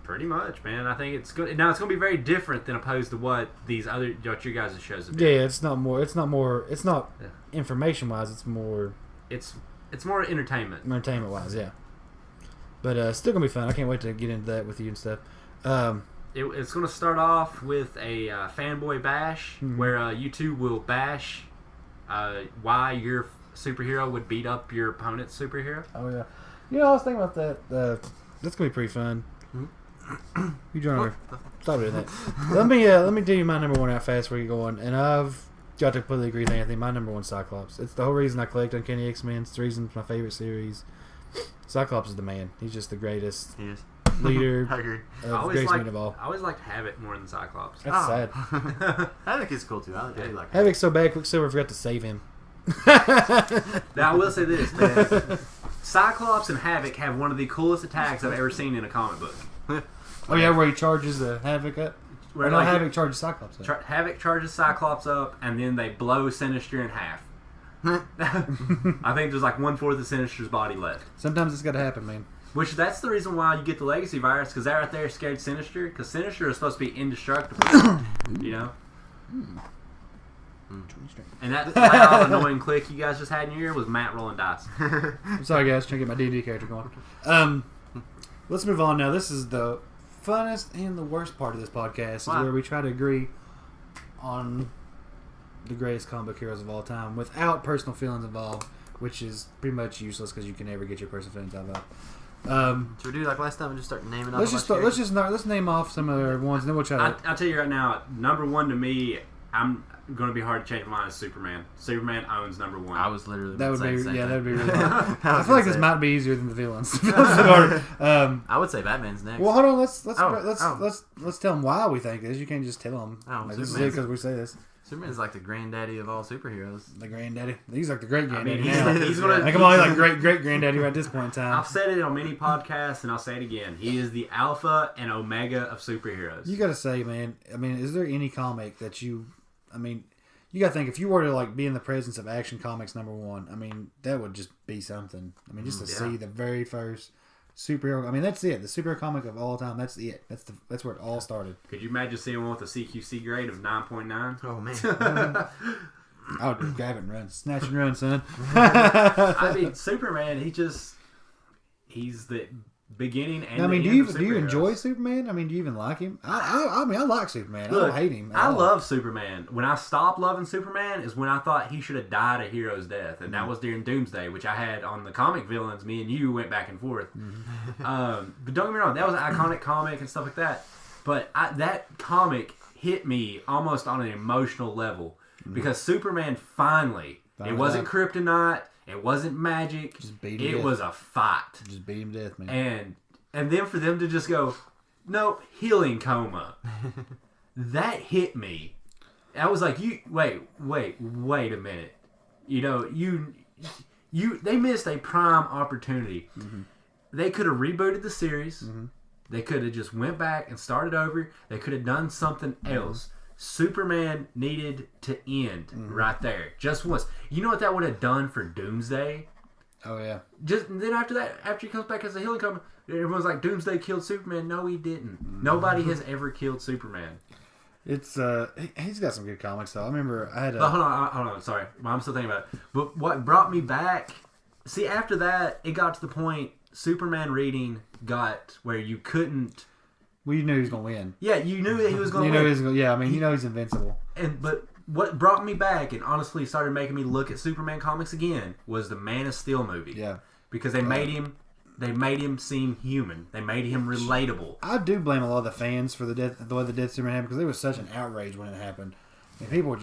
Pretty much, man. I think it's good. Now, it's going to be very different than opposed to what your guys' shows have been. Yeah, it's not information-wise. It's more... It's more entertainment. Entertainment-wise, yeah. But it's still going to be fun. I can't wait to get into that with you and stuff. It's going to start off with a fanboy bash, where you two will bash why your superhero would beat up your opponent's superhero. Oh, yeah. You know, I was thinking about that. That's going to be pretty fun. You join over. Stop doing that. Let me do you my number one out fast where you're going. And I've got to completely agree with Anthony. My number one, Cyclops. It's the whole reason I collect Uncanny X-Men. It's the reason it's my favorite series. Cyclops is the man. He's just the greatest leader. I agree. Greatest man of all. I always liked Havoc more than Cyclops. That's sad. I think he's cool too. I really like Havoc's so bad, Quicksilver forgot to save him. Now, I will say this, man. Cyclops and Havoc have one of the coolest attacks I've ever seen in a comic book. Oh, yeah, where he charges Havoc up? Where Havoc charges Cyclops up. Havoc charges Cyclops up, and then they blow Sinister in half. I think there's like 1/4 of Sinister's body left. Sometimes it's got to happen, man. Which that's the reason why you get the legacy virus, because that right there scared Sinister. Because Sinister is supposed to be indestructible, you know. And that loud, annoying click you guys just had in your ear was Matt rolling dice. I'm sorry, guys. Trying to get my D&D character going. Let's move on now. This is the funnest and the worst part of this podcast, is where we try to agree on the greatest comic book heroes of all time without personal feelings involved, which is pretty much useless because you can never get your personal feelings out of it. Should we do like last time and just start naming off? Let's name off some of our ones, and then we'll try to. I'll tell you right now, number one to me, I'm going to be hard to change my mind, is Superman. Superman owns number one. I was literally that would be the same thing. that'd be really hard. I feel like this might be easier than the villains. I would say Batman's next. Well, hold on. Let's tell them why we think this. You can't just tell them. This is it because we say this. Superman's like the granddaddy of all superheroes. The granddaddy. He's like the great granddaddy. He's gonna. Like I'm only like great granddaddy right at this point in time. I've said it on many podcasts, and I'll say it again. He is the alpha and omega of superheroes. You got to say, man. I mean, is there any comic that you? I mean, you got to think if you were to like be in the presence of Action Comics #1. I mean, that would just be something. I mean, just to see the very first superhero. I mean, that's it. The superhero comic of all time. That's it. That's where it all started. Could you imagine seeing one with a CQC grade of 9.9? Oh man. I would grab it and run, snatch and run, son. I mean, Superman. He's the beginning and. I mean, the do end of you superheroes. enjoy Superman? I mean, do you even like him? I mean, I like Superman. Look, I don't hate him. I love Superman. When I stopped loving Superman is when I thought he should have died a hero's death, and that was during Doomsday, which I had on the comic villains. Me and you went back and forth. But don't get me wrong, that was an iconic comic and stuff like that. But that comic hit me almost on an emotional level because Superman finally it wasn't kryptonite, it wasn't magic, it was a fight. Just beat him to death, man. And then for them to just go, nope, healing coma. That hit me. I was like, wait a minute. You know, they missed a prime opportunity. Mm-hmm. They could have rebooted the series. Mm-hmm. They could have just went back and started over. They could have done something else. Superman needed to end right there, just once. You know what that would have done for Doomsday? Oh yeah. Just then after that, after he comes back as a healing coma, everyone's like, Doomsday killed Superman. No, he didn't. Nobody has ever killed Superman. It's he's got some good comics though. I remember I had. But hold on. Sorry, I'm still thinking about it. But what brought me back? See, after that, it got to the point. Superman reading got where you couldn't. Well, you knew he was gonna win. Yeah, you knew that he was gonna win. Yeah, I mean, you know he's invincible. But what brought me back and honestly started making me look at Superman comics again was the Man of Steel movie. Yeah, because they made him seem human. They made him relatable. I do blame a lot of the fans for the way the death of Superman happened because there was such an outrage when it happened. And people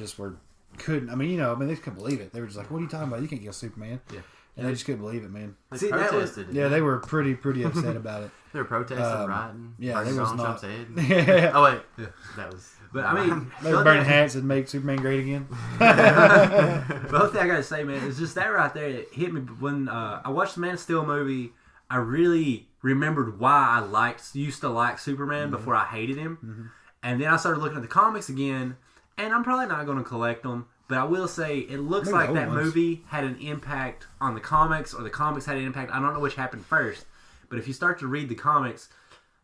couldn't. I mean, they just couldn't believe it. They were just like, "What are you talking about? You can't kill Superman." Yeah. And they just couldn't believe it, man. They protested. They were pretty upset about it. They were protesting, rioting. Yeah, they was not. Head. Oh wait, that was. But I mean, they were burning hats and make Superman great again. The other thing I gotta say, man, is just that right there. It hit me when I watched the Man of Steel movie. I really remembered why I used to like Superman before I hated him, and then I started looking at the comics again. And I'm probably not going to collect them. But I will say, it looks like that movie had an impact on the comics, or the comics had an impact. I don't know which happened first. But if you start to read the comics,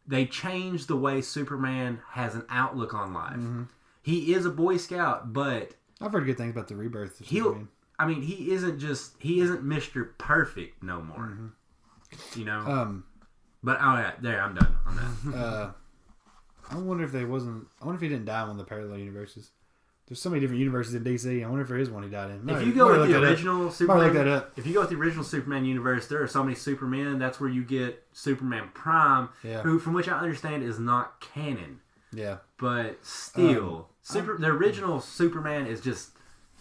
they changed the way Superman has an outlook on life. Mm-hmm. He is a Boy Scout, but... I've heard good things about the rebirth of Superman. I mean, he isn't Mr. Perfect no more. Mm-hmm. You know? But, there, I'm done on that. I wonder if he didn't die in one of the parallel universes. There's so many different universes in DC. I wonder if there is one he died in. If you go with the original Superman, if you go with the original Superman universe, there are so many Supermen. That's where you get Superman Prime, who, from which I understand, is not canon. Yeah, but still, the original Superman is just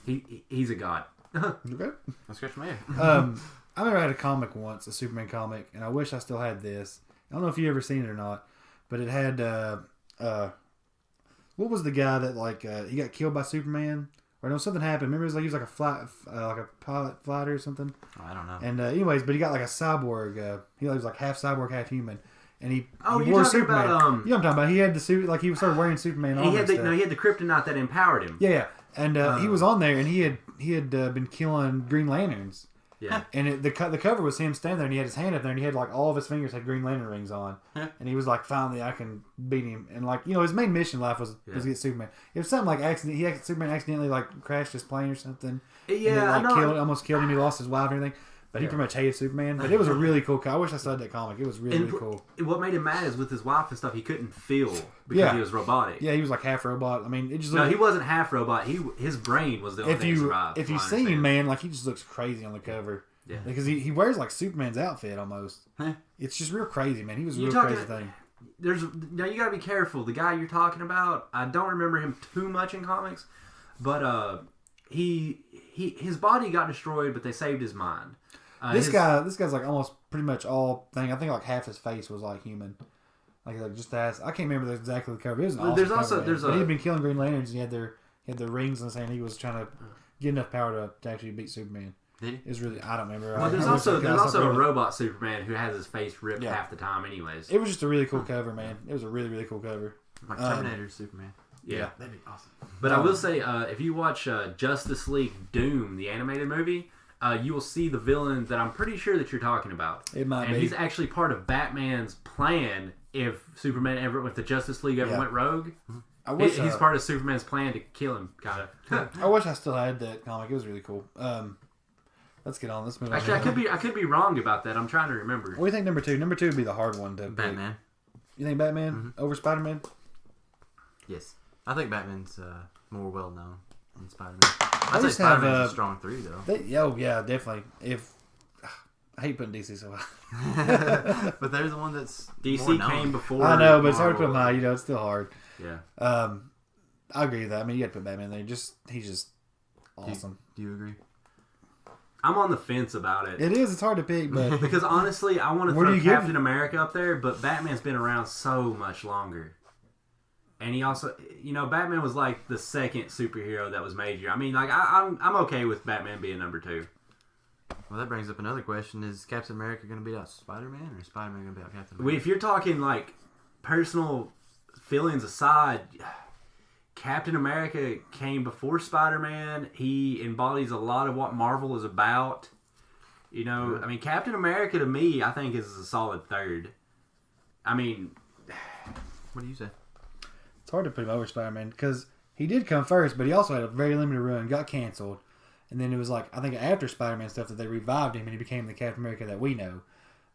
he's a god. Okay, that's good for me. I remember I had a comic once, a Superman comic, and I wish I still had this. I don't know if you ever seen it or not, but it had. What was the guy that he got killed by Superman? Or no, something happened. Remember, he was like a pilot fighter or something. Oh, I don't know. And anyways, but he got like a cyborg. He was like half cyborg, half human. And he you're wore talking Superman. about you know what I'm talking about? He had the suit, like he started wearing Superman. He had the kryptonite that empowered him. Yeah. And he was on there, and he had been killing Green Lanterns. Yeah. And the cover was him standing there, and he had his hand up there, and he had like all of his fingers had Green Lantern rings on, and he was like, "Finally, I can beat him." And like his main mission in life was to get Superman. It was something like Superman accidentally like crashed his plane or something. Yeah, and then, I know. Almost killed him. He lost his wife and everything. But he pretty much hated Superman. But it was a really cool comic. I wish I saw that comic. It was really cool. What made him mad is with his wife and stuff, he couldn't feel because he was robotic. Yeah, he was like half robot. I mean, it just no, he wasn't half robot. His brain was the only thing that survived. If you see him, man, like he just looks crazy on the cover. Yeah, because he wears like Superman's outfit almost. It's just real crazy, man. He was a real crazy thing. Now you got to be careful. The guy you're talking about, I don't remember him too much in comics, but his body got destroyed, but they saved his mind. This guy's like almost pretty much all thing. I think like half his face was like human, like just ass. I can't remember exactly the cover. It was an awesome cover, but he'd been killing Green Lanterns, and he had the rings in his hand. He was trying to get enough power to actually beat Superman. Did he? It was really, I don't remember. Well, there's also a robot Superman who has his face ripped half the time, anyways. It was just a really cool cover, man. It was a really really cool cover. Like Terminator Superman. Yeah, that'd be awesome. But I will say, if you watch Justice League Doom, the animated movie, you will see the villain that I'm pretty sure that you're talking about. It might be. And he's actually part of Batman's plan if the Justice League ever went rogue. He's part of Superman's plan to kill him, kind of. I wish I still had that comic. It was really cool. Let's get on. Let's move on. Actually, I could be wrong about that. I'm trying to remember. What do you think number two? Number two would be the hard one to pick. Batman. You think Batman over Spider-Man? Yes. I think Batman's more well known than Spider-Man. I think Spider-Man's a strong 3 though. Yeah, definitely. I hate putting DC so high. But there's the one that's DC came before. I know, but it's hard to put him high. It's still hard. Yeah. I agree with that. I mean, you got to put Batman there. He's just awesome. Do you agree? I'm on the fence about it. It is. It's hard to pick, but because honestly, I want to throw Captain America up there, but Batman's been around so much longer. And he also, Batman was like the second superhero that was major. I mean, like I'm okay with Batman being number 2. Well, that brings up another question: is Captain America going to beat out Spider-Man, or Spider-Man going to beat out Captain America? If you're talking like personal feelings aside, Captain America came before Spider-Man. He embodies a lot of what Marvel is about. I mean, Captain America to me, I think is a solid 3rd. I mean, what do you say? It's hard to put him over Spider-Man because he did come first, but he also had a very limited run, got canceled, and then it was like I think after Spider-Man stuff that they revived him and he became the Captain America that we know.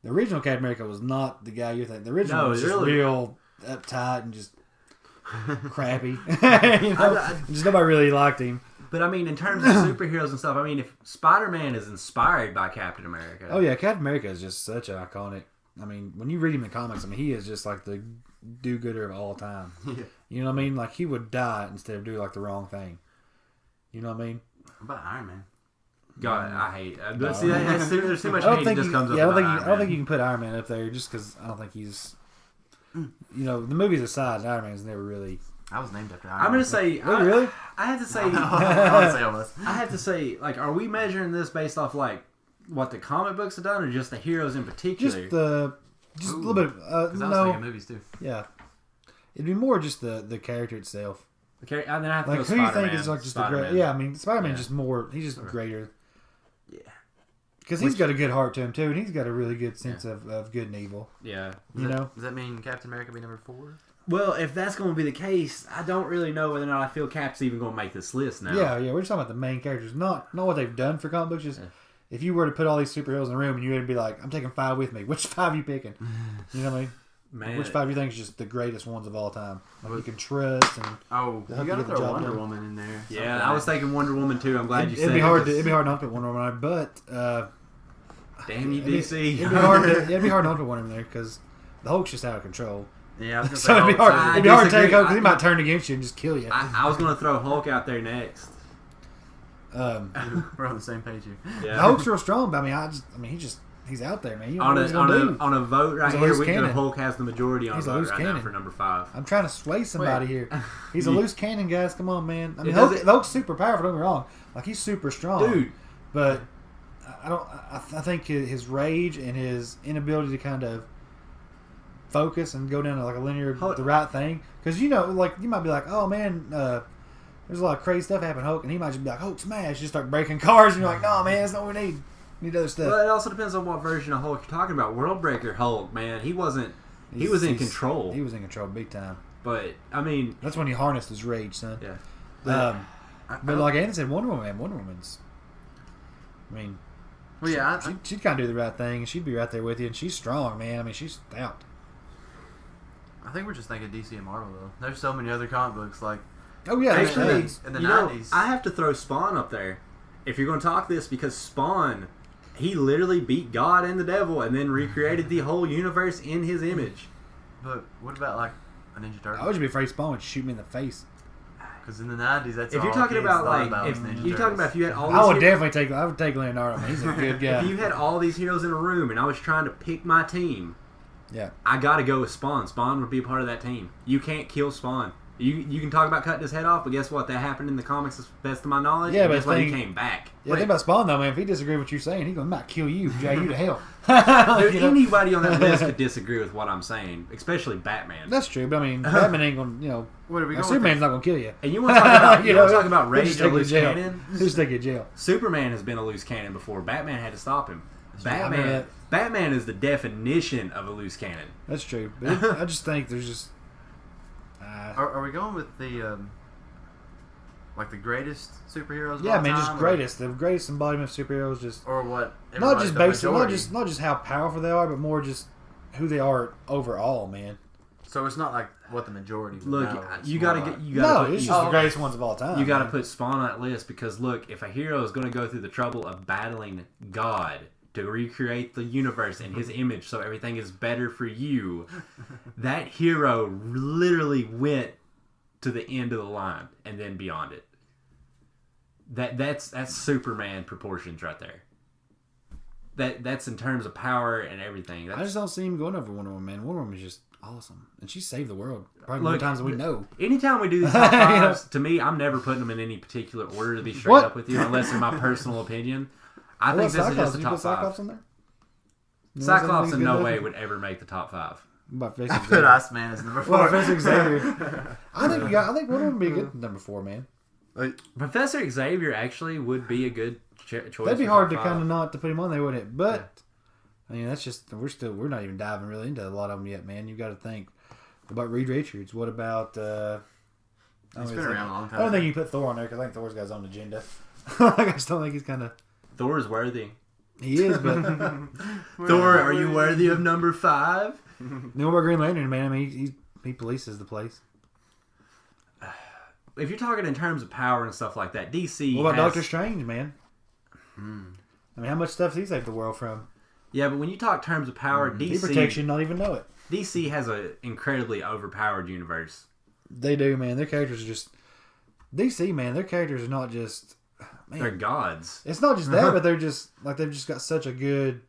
The original Captain America was not the guy you think. The original was just real uptight and just crappy. Just nobody really liked him. But I mean, in terms of superheroes and stuff, I mean, if Spider-Man is inspired by Captain America. Oh yeah, Captain America is just such an iconic. I mean, when you read him in the comics, I mean, he is just like the do-gooder of all time. Yeah. You know what I mean? Like he would die instead of do like the wrong thing. You know what I mean? What about Iron Man? God, I hate. But see, there's too much I don't hate think that just comes up. I don't think you can put Iron Man up there just because I don't think he's. The movies aside, Iron Man's never really. I was named after Iron Man. I'm gonna say. Really? I have to say. I have to say, like, are we measuring this based off like what the comic books have done, or just the heroes in particular? Just a little bit. Because I was thinking movies too. Yeah, it'd be more just the character itself. Okay, and then I have to like go who Spider-Man. you think is like just Spider-Man. the great? Yeah, I mean Spider-Man's just more. He's just greater. Yeah. Because he's got a good heart to him too, and he's got a really good sense of good and evil. Yeah. Does that mean Captain America be number 4? Well, if that's going to be the case, I don't really know whether or not I feel Cap's even going to make this list now. Yeah. We're just talking about the main characters, not what they've done for comic books. Just if you were to put all these superheroes in a room and you would be like, I'm taking 5 with me. Which 5 are you picking? You know what I mean? Man. Which 5 do you think is just the greatest ones of all time? Like you can trust and you gotta throw Wonder Woman in there. Yeah, I was thinking Wonder Woman too. I'm glad you said it'd be hard not to put Wonder Woman on, but damn you, DC. It'd be hard not to put Wonder Woman there because the Hulk's just out of control. Yeah, I was gonna so it'd be hard to take Hulk because he might turn against you and just kill you. I was gonna throw Hulk out there next. We're on the same page here. Yeah. The Hulk's real strong, but he's out there, man. You know on a vote right here, the Hulk has the majority on he's a vote loose right cannon. now for number 5. I'm trying to sway somebody here. He's a loose cannon, guys. Come on, man. I mean, the Hulk's super powerful. Don't get me wrong. Like he's super strong, dude. But I think his rage and his inability to kind of focus and go down to like a linear the right thing. Because like you might be like, oh man, there's a lot of crazy stuff happening, Hulk, and he might just be like, Hulk smash, just start breaking cars, and you're like, no, man, that's not what we need. We need other stuff. Well, it also depends on what version of Hulk you're talking about. Worldbreaker Hulk, man, he wasn't. He was in control. He was in control big time. But I mean, that's when he harnessed his rage, son. Yeah. But like Andy said, Wonder Woman, man, Wonder Woman's. I mean, well, yeah, she'd kind of do the right thing, and she'd be right there with you, and she's strong, man. I mean, she's stout. I think we're just thinking DC and Marvel though. There's so many other comic books like. Oh yeah, actually, in the 90s. I have to throw Spawn up there. If you're going to talk this, because Spawn, he literally beat God and the devil, and then recreated the whole universe in his image. But what about like a Ninja Turtle? I would just be afraid Spawn would shoot me in the face. Because in the 90s, that's if all you're talking kids about thought like, about if was Ninja you're talking about if you had all, I these would definitely take. I would take Leonardo. Man. He's a good guy. If you had all these heroes in a room, and I was trying to pick my team, yeah, I got to go with Spawn. Spawn would be a part of that team. You can't kill Spawn. You can talk about cutting his head off, but guess what? That happened in the comics, as best of my knowledge. Yeah, and but guess what? He came back. Yeah, think about Spawn though, man. If he disagrees with what you're saying, he's gonna might kill you, drag you to hell. Dude, anybody on that list could disagree with what I'm saying, especially Batman. That's true, but I mean, Batman ain't gonna, what are we going Superman's not gonna kill you. And you want to talk about talk about rage just and a loose cannon? Just take you to jail. Superman has been a loose cannon before. Batman had to stop him. Batman. Batman is the definition of a loose cannon. That's true, but I just think there's just. Are we going with the like the greatest superheroes? Yeah, of all man, time, just greatest, the greatest embodiment of superheroes, just or what? not just the basic, majority. not just how powerful they are, but more just who they are overall, man. So it's not like what the majority. Would Look, know. It's you more gotta like, get. You gotta No, put, it's just the greatest ones of all time. You got to man. put Spawn on that list because look, if a hero is going to go through the trouble of battling God to recreate the universe in his image so everything is better for you, that hero literally went to the end of the line and then beyond it. That's Superman proportions right there. That's in terms of power and everything. I just don't see him going over Wonder Woman, man. Wonder Woman is just awesome, and she saved the world probably more times than we know. Anytime we do these top fives, to me, I'm never putting them in any particular order. To be straight up with you, unless in my personal opinion, I think this is just the top Cyclops five. in there? Cyclops in no way would ever make the top five. But I put Iceman as number 4. Well, Professor Xavier. I think Wonder Woman would be a good number 4, man. Professor Xavier actually would be a good choice. That'd be hard to kind of not to put him on there, wouldn't it? But I mean, that's just we're not even diving really into a lot of them yet, man. You got to think about Reed Richards. What about? He's been around a long time. I don't think you put Thor on there because I think Thor's got his own agenda. I just don't think he's kind of. Thor's worthy. He is, but Thor, are you worthy of number 5? No about Green Lantern, man. I mean, he polices the place. If you're talking in terms of power and stuff like that, DC. What about has, Doctor Strange, man? I mean, how much stuff does he saved the world from? Yeah, but when you talk terms of power, He protects you, not even know it. DC has an incredibly overpowered universe. They do, man. Their characters are just DC, man. Their characters are not just. Man, They're gods. it's not just that, but they're just like they've just got such a good,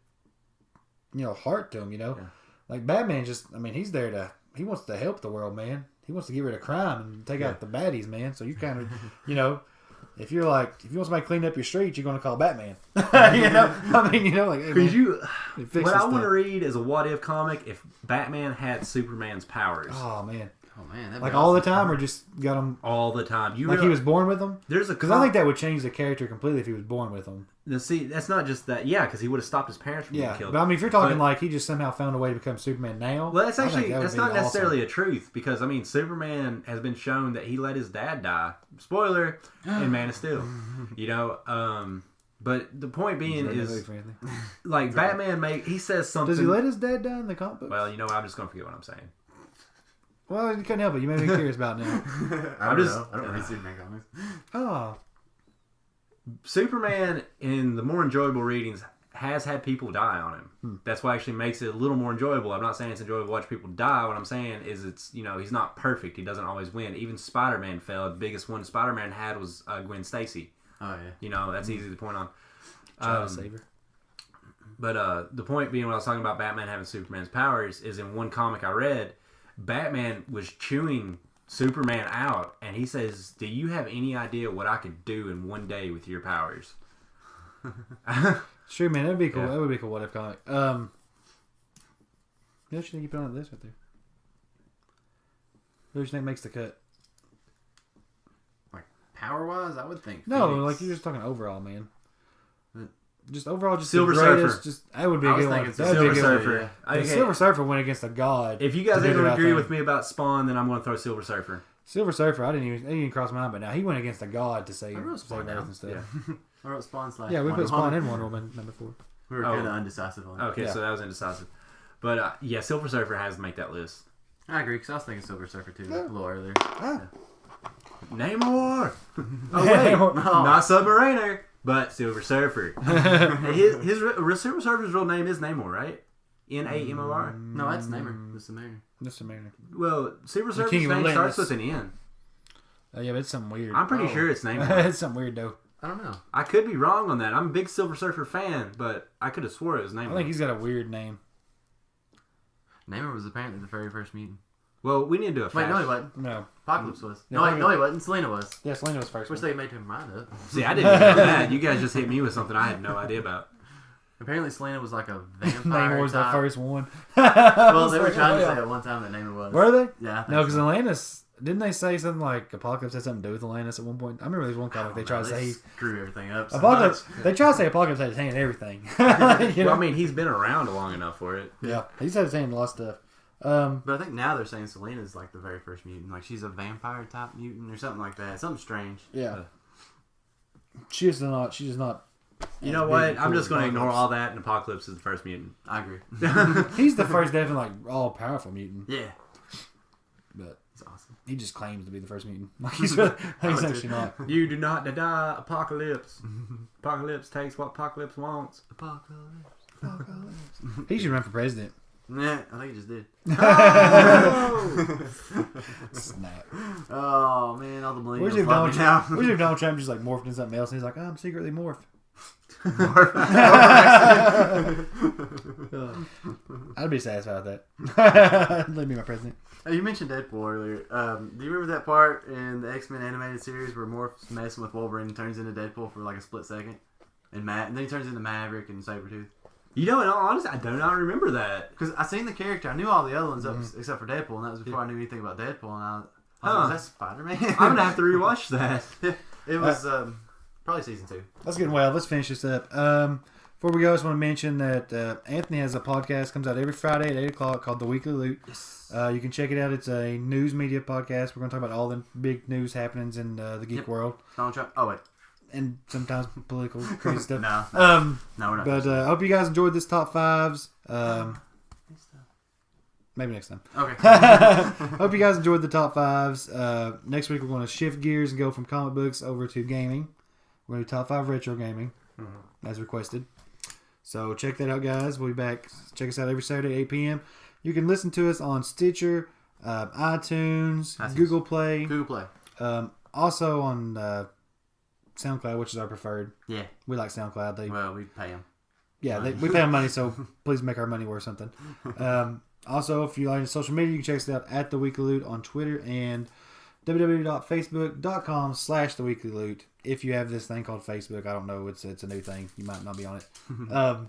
heart to them. Like Batman, he's there to. He wants to help the world, man. He wants to get rid of crime and take out the baddies, man. So you kind of, if you want somebody to clean up your streets, you're going to call Batman. Hey, What I want to read is a what if comic if Batman had Superman's powers. Oh man, that'd like be all the awesome. time, or just got them All the time. he was born with them. Because I think that would change the character completely if he was born with them. See, that's not just that. Yeah, because he would have stopped his parents from being killed. But I mean, if you're talking like he just somehow found a way to become Superman now, Well, that's I think actually that would that's be not awesome. necessarily a truth because Superman has been shown that he let his dad die. Spoiler in Man of Steel. But the point being is like Batman he says something. Does he let his dad die in the comic book? Well, I'm just gonna forget what I'm saying. Well, you couldn't help it. You made me curious about it now. I don't know. I don't read Superman comics. Oh, Superman in the more enjoyable readings has had people die on him. That's what actually makes it a little more enjoyable. I'm not saying it's enjoyable to watch people die. What I'm saying is it's he's not perfect. He doesn't always win. Even Spider-Man failed. The biggest one Spider-Man had was Gwen Stacy. Oh yeah. That's easy to point on. child saver. But the point being, when I was talking about Batman having Superman's powers, is in one comic I read, Batman was chewing Superman out, and he says, "Do you have any idea what I could do in one day with your powers?" Sure, man. That'd be cool. Yeah. That would be a cool. What if comic? What else you think you put on this right there? Who do you think makes the cut? power wise, I would think. No, Phoenix. like you're just talking overall, man. But- Just overall, just Silver the greatest, Surfer. Just that would be a I was good one. thinking That would be a Silver good one. Surfer. yeah. The Okay. Silver Surfer went against a god. If you guys to do ever the right agree thing. with me about Spawn, then I'm going to throw Silver Surfer. Silver Surfer, it didn't even cross my mind, but now he went against a god to save I wrote Spawn Earth down. and stuff. Yeah. I wrote Spawn slash. Yeah, we Wonder put Spawn Woman. in Wonder Woman number 4. We were Oh. kind of undecisive on it. Okay, Yeah. so that was indecisive. But yeah, Silver Surfer has to make that list. I agree, because I was thinking Silver Surfer too a little earlier. Ah. Namor! Oh, wait. Not Submariner, but Silver Surfer. his Silver Surfer's real name is Namor, right? Namor? No, that's Namor. That's the Namor. Just a minute. Well, Silver Surfer's King of name Atlantis. starts with an N. Yeah, but it's something weird. I'm pretty Oh. sure it's Namor. It's something weird though. I don't know. I could be wrong on that. I'm a big Silver Surfer fan, but I could have swore it was Namor. I think he's got a weird name. Namor was apparently the very first mutant. Well, we need to do a Wait, fact. no, he wasn't. No. Apocalypse was. No, No, he wasn't. Selena was. Yeah, Selena was first. Which One. they made him mind up. See, I didn't even know that. You guys just hit me with something I had no idea about. Apparently, Selena was like a vampire. Namor was the type. first one. Well, they were trying to say at one time that Namor was. Were they? Yeah. I think No, because so. Atlantis. Didn't they say something like Apocalypse had something to do with Atlantis at one point? I remember there was one comic they tried to say screw everything up. So Apocalypse. much. They tried to say Apocalypse had his hand in everything. You know? Well, I mean, he's been around long enough for it. Yeah, he's had his hand in a lot of stuff. But I think now they're saying Selena's like the very first mutant. Like she's a vampire type mutant or something like that. Something strange. Yeah, she's not. She's not. You know big what? and I'm cool just as going to ignore Apocalypse. all that, and Apocalypse is the first mutant. I agree. He's the first definitely like all powerful mutant, Yeah, but it's awesome. he just claims to be the first mutant. Like he's really, he's actually not. You do not die, Apocalypse. Apocalypse takes what Apocalypse wants. Apocalypse. He should run for president. Nah, I think he just did. Snap. Oh man, all the Where's millennials if love Donald me now. Trump? Where's if Donald Trump just like morphed into something else and he's like, I'm secretly morphed. I'd be satisfied with that. Let me be my president. You mentioned Deadpool earlier. Do you remember that part in the X-Men animated series where Morph's messing with Wolverine and turns into Deadpool for like a split second? And then he turns into Maverick and Sabretooth. You know, in all honesty, I do not remember that. Because I seen the character. I knew all the other ones except for Deadpool, and that was before I knew anything about Deadpool. And I was like, is that Spider-Man? I'm going to have to rewatch that. It was probably season 2. That's getting well. Let's finish this up. Before we go, I just want to mention that Anthony has a podcast comes out every Friday at 8 o'clock called The Weekly Loot. Yes. You can check it out. It's a news media podcast. We're going to talk about all the big news happenings in the geek world Donald Trump. Oh, wait. and sometimes political crazy stuff. No. No, we're not. But I hope you guys enjoyed this top fives. Maybe next time. Okay. Hope you guys enjoyed the top fives. Next week we're going to shift gears and go from comic books over to gaming. We're going to do top 5 retro gaming as requested. So check that out, guys. We'll be back. Check us out every Saturday at 8 p.m. You can listen to us on Stitcher, iTunes, Google Play. Google Play. Also on SoundCloud, which is our preferred. Yeah. We like SoundCloud. Well, we pay him. We pay them money, so please make our money worth something. Also, if you like social media, you can check us out at The Weekly Loot on Twitter and www.facebook.com/TheWeeklyLoot. If you have this thing called Facebook, I don't know, it's a new thing. You might not be on it. But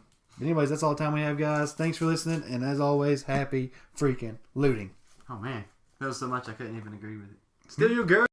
anyways, that's all the time we have, guys. Thanks for listening, and as always, happy freaking looting. Oh, man. That was so much I couldn't even agree with it. Still your girl.